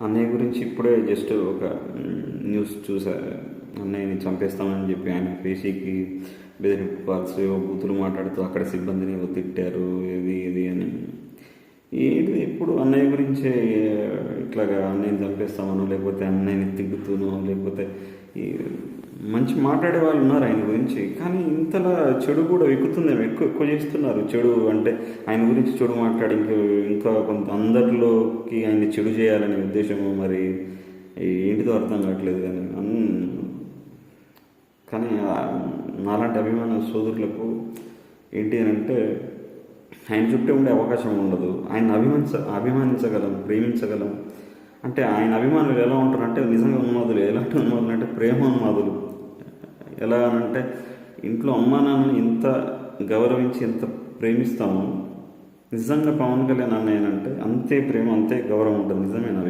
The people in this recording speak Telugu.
అన్నయ్య గురించి ఇప్పుడే జస్ట్ ఒక న్యూస్ చూసా. అన్నయ్యని చంపేస్తామని చెప్పి ఆయన పేషీకి బెదిరింపు కాల్స్ ఏవో బూతులు మాట్లాడుతూ అక్కడ సిబ్బందిని ఏవో తిట్టారు, ఇది ఇది అని. ఏది ఎప్పుడు అన్నయ్య గురించే ఇట్లాగా అన్నయ్యని చంపేస్తామనో, లేకపోతే అన్నయ్యని తిట్టుతూనో, లేకపోతే ఈ మంచి మాట్లాడే వాళ్ళు ఉన్నారు ఆయన గురించి. కానీ ఇంతలా చెడు కూడా ఎక్కుతుందేమో, ఎక్కువ ఎక్కువ చేస్తున్నారు చెడు. అంటే ఆయన గురించి చెడు మాట్లాడి ఇంకా కొంత అందరిలోకి ఆయన్ని చెడు చేయాలనే ఉద్దేశము మరి ఏంటిదో అర్థం కావట్లేదు. కానీ నాలాంటి అభిమాన సోదరులకు ఏంటి అని అంటే ఆయన చుట్టే ఉండే అవకాశం ఉండదు. ఆయన అభిమానించగలం, ప్రేమించగలం. అంటే ఆయన అభిమానులు ఎలా ఉంటారంటే నిజంగా ఉన్మాదులు. ఎలాంటి ఉన్మాదులు అంటే ప్రేమ ఉన్మాదులు. ఎలా అంటే ఇంట్లో అమ్మా నాన్నని ఎంత గౌరవించి ఎంత ప్రేమిస్తామో నిజంగా పవన్ కళ్యాణ్ అన్నయ్యనంటే అంతే ప్రేమ, అంతే గౌరవం ఉంటుంది. నిజమేనా?